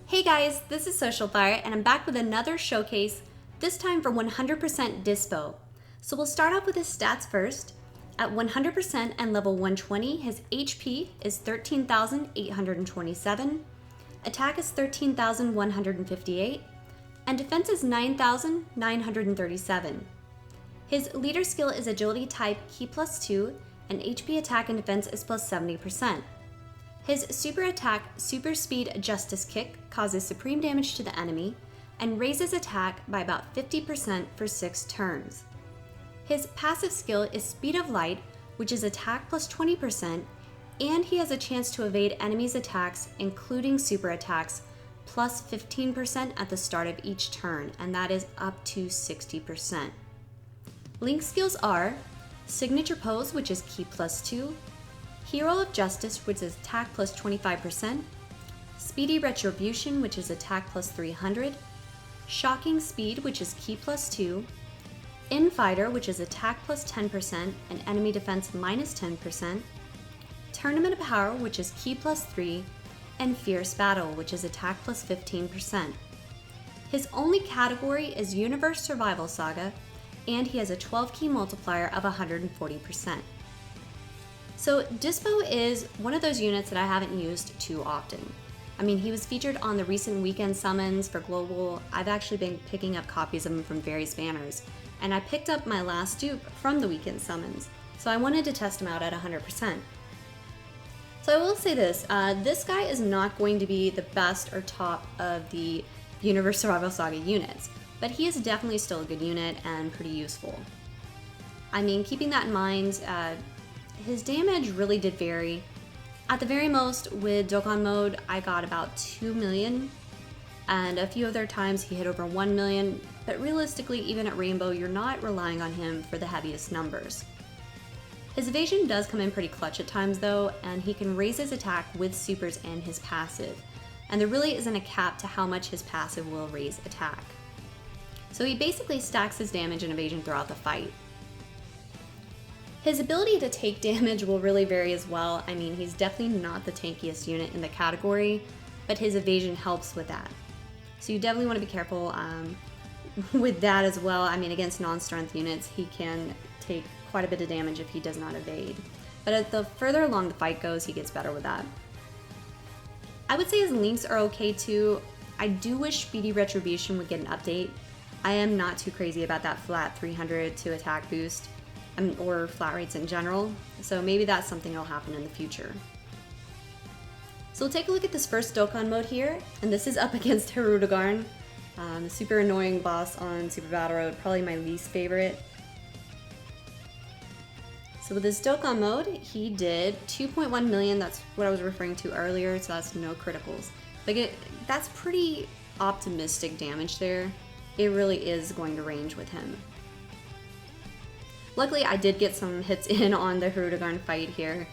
Hey guys, this is Social Fire and I'm back with another showcase, this time for 100% Dyspo. So we'll start off with his stats first. At 100% and level 120, his HP is 13,827, attack is 13,158, and defense is 9,937. His leader skill is agility type key +2, and HP attack and defense is plus 70%. His super attack, Super Speed Justice Kick, causes supreme damage to the enemy and raises attack by about 50% for 6 turns. His passive skill is Speed of Light, which is attack plus 20%, and he has a chance to evade enemies' attacks, including super attacks, plus 15% at the start of each turn, and that is up to 60%. Link skills are Signature Pose, which is key +2, Hero of Justice, which is attack plus 25%, Speedy Retribution, which is attack plus 300, Shocking Speed, which is key +2, Infighter, which is attack plus 10% and enemy defense minus 10%, Tournament of Power, which is key +3, and Fierce Battle, which is attack plus 15%. His only category is Universe Survival Saga, and he has a 12 key multiplier of 140%. So Dyspo is one of those units that I haven't used too often. I mean, he was featured on the recent weekend summons for Global. I've actually been picking up copies of him from various banners, and I picked up my last dupe from the weekend summons, so I wanted to test him out at 100%. So I will say this, this guy is not going to be the best or top of the Universe Survival Saga units, but he is definitely still a good unit and pretty useful. I mean, keeping that in mind, his damage really did vary. At the very most, with Dokkan mode, I got about 2 million, and a few other times he hit over 1 million, but realistically, even at Rainbow, you're not relying on him for the heaviest numbers. His evasion does come in pretty clutch at times though, and he can raise his attack with supers and his passive, and there really isn't a cap to how much his passive will raise attack. So he basically stacks his damage and evasion throughout the fight. His ability to take damage will really vary as well. I mean, he's definitely not the tankiest unit in the category, but his evasion helps with that. So you definitely want to be careful with that as well. I mean, against non-strength units, he can take quite a bit of damage if he does not evade. But the further along the fight goes, he gets better with that. I would say his links are okay too. I do wish Speedy Retribution would get an update. I am not too crazy about that flat 300 to attack boost. Or flat rates in general, so maybe that's something that'll happen in the future. So we'll take a look at this first Dokkan mode here, and this is up against Hirudegarn, super annoying boss on Super Battle Road, probably my least favorite. So with this Dokkan mode, he did 2.1 million, that's what I was referring to earlier, so that's no criticals. Like that's pretty optimistic damage there. It really is going to range with him. Luckily, I did get some hits in on the Hirudegarn fight here.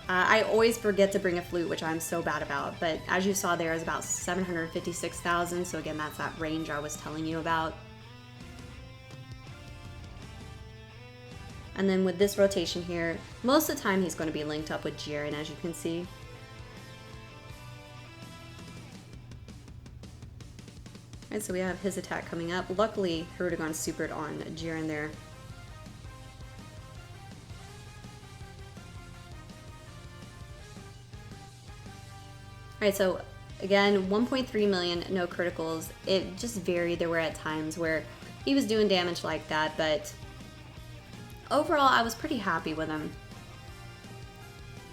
I always forget to bring a flute, which I'm so bad about, but as you saw there is about 756,000, so again, that's that range I was telling you about. And then with this rotation here, most of the time he's going to be linked up with Jiren, as you can see. Alright, so we have his attack coming up. Luckily, Hirudegarn supered on Jiren there. Alright, so again, 1.3 million, no criticals. It just varied. There were at times where he was doing damage like that, but overall I was pretty happy with him.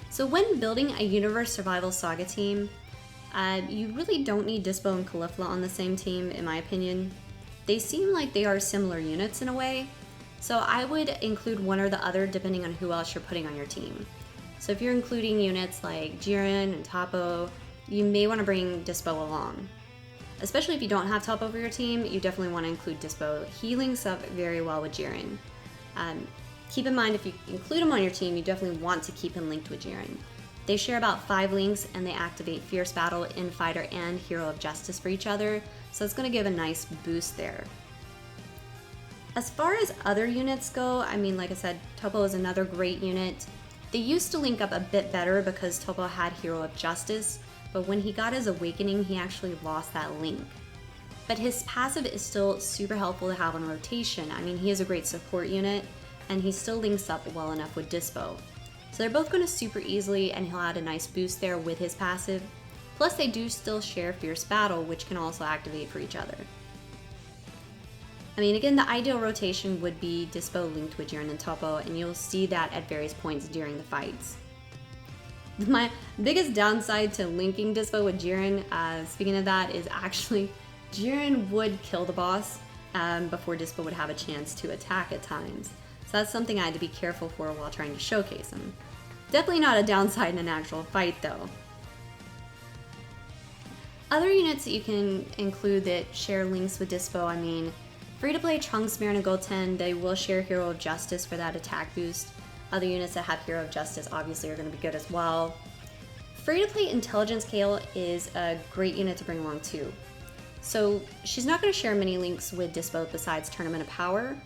So when building a Universe Survival Saga team, you really don't need Dyspo and Caulifla on the same team, in my opinion. They seem like they are similar units in a way, so I would include one or the other depending on who else you're putting on your team. So if you're including units like Jiren and Toppo, you may want to bring Dyspo along. Especially if you don't have Toppo for your team, you definitely want to include Dyspo. He links up very well with Jiren. Keep in mind, if you include him on your team, you definitely want to keep him linked with Jiren. They share about 5 links, and they activate Fierce Battle, Infighter, and Hero of Justice for each other, so it's going to give a nice boost there. As far as other units go, I mean, like I said, Toppo is another great unit. They used to link up a bit better because Toppo had Hero of Justice, but when he got his awakening, he actually lost that link. But his passive is still super helpful to have on rotation. I mean, he is a great support unit, and he still links up well enough with Dyspo. So they're both going to super easily, and he'll add a nice boost there with his passive. Plus, they do still share Fierce Battle, which can also activate for each other. I mean, again, the ideal rotation would be Dyspo linked with Jiren and Topo, and you'll see that at various points during the fights. My biggest downside to linking Dyspo with Jiren, speaking of that, is actually Jiren would kill the boss before Dyspo would have a chance to attack at times. So that's something I had to be careful for while trying to showcase him. Definitely not a downside in an actual fight though. Other units that you can include that share links with Dyspo, I mean, free-to-play Trunks, Mirren, and Goten, they will share Hero of Justice for that attack boost. Other units that have Hero of Justice obviously are going to be good as well. Free-to-play Intelligence Kale is a great unit to bring along too. So she's not going to share many links with Dyspo besides Tournament of Power,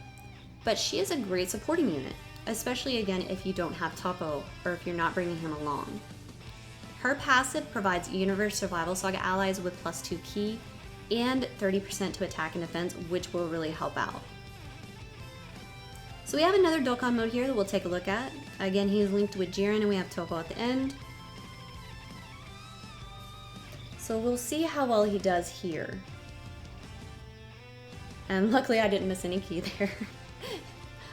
but she is a great supporting unit, especially again if you don't have Topo or if you're not bringing him along. Her passive provides Universe Survival Saga allies with +2 ki and 30% to attack and defense, which will really help out. So we have another Dokkan mode here that we'll take a look at. Again, he's linked with Jiren and we have Topo at the end. So we'll see how well he does here. And luckily I didn't miss any ki there.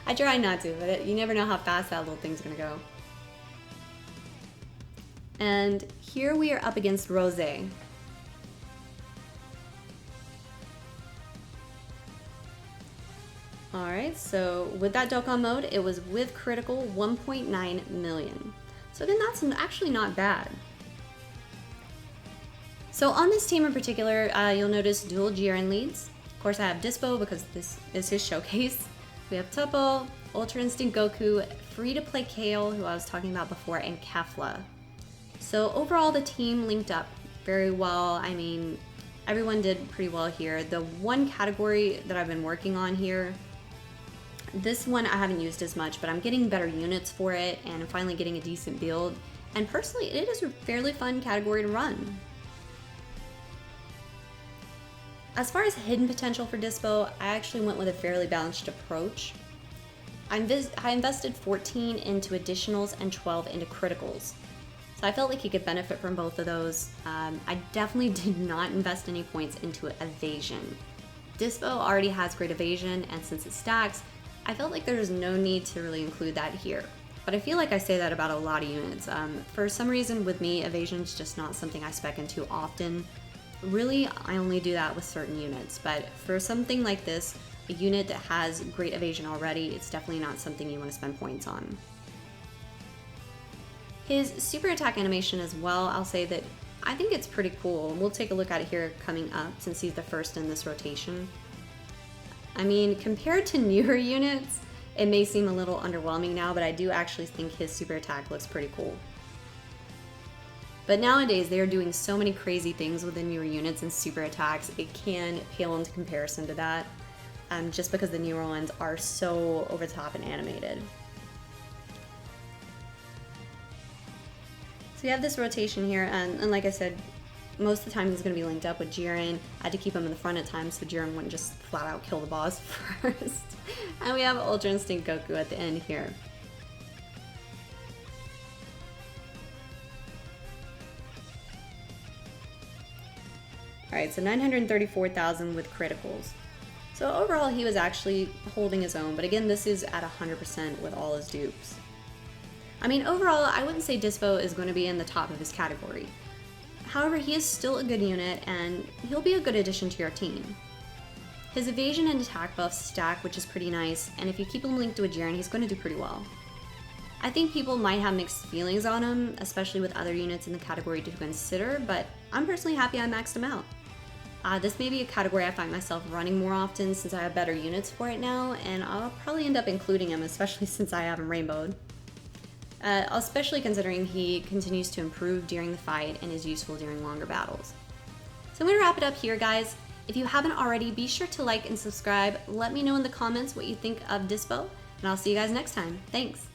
I try not to, but you never know how fast that little thing's gonna go. And here we are up against Rose. Alright, so with that Dokkan mode, it was with critical 1.9 million. So again, that's actually not bad. So on this team in particular, you'll notice dual Jiren leads. Of course, I have Dyspo because this is his showcase. We have Topo, Ultra Instinct Goku, free-to-play Kale, who I was talking about before, and Kefla. So overall, the team linked up very well. I mean, everyone did pretty well here. The one category that I've been working on here, this one I haven't used as much, but I'm getting better units for it, and I'm finally getting a decent build. And personally, it is a fairly fun category to run. As far as hidden potential for Dyspo, I actually went with a fairly balanced approach. I invested 14 into additionals and 12 into criticals. So I felt like he could benefit from both of those. I definitely did not invest any points into evasion. Dyspo already has great evasion, and since it stacks, I felt like there was no need to really include that here. But I feel like I say that about a lot of units. For some reason with me, evasion is just not something I spec into often. Really, I only do that with certain units, but for something like this, a unit that has great evasion already, it's definitely not something you want to spend points on. His super attack animation as well, I'll say that I think it's pretty cool. We'll take a look at it here coming up since he's the first in this rotation. I mean, compared to newer units, it may seem a little underwhelming now, but I do actually think his super attack looks pretty cool. But nowadays, they are doing so many crazy things with the newer units and super attacks, it can pale into comparison to that, just because the newer ones are so over the top and animated. So we have this rotation here, and like I said, most of the time he's going to be linked up with Jiren. I had to keep him in the front at times so Jiren wouldn't just flat out kill the boss first. And we have Ultra Instinct Goku at the end here. Alright, so 934,000 with criticals. So overall he was actually holding his own, but again this is at 100% with all his dupes. I mean overall I wouldn't say Dyspo is going to be in the top of his category. However, he is still a good unit and he'll be a good addition to your team. His evasion and attack buffs stack, which is pretty nice, and if you keep him linked to a Jiren, he's going to do pretty well. I think people might have mixed feelings on him, especially with other units in the category to consider, but I'm personally happy I maxed him out. This may be a category I find myself running more often since I have better units for it now, and I'll probably end up including him, especially since I have him rainbowed. Especially considering he continues to improve during the fight and is useful during longer battles. So I'm going to wrap it up here, guys. If you haven't already, be sure to like and subscribe. Let me know in the comments what you think of Dyspo, and I'll see you guys next time. Thanks!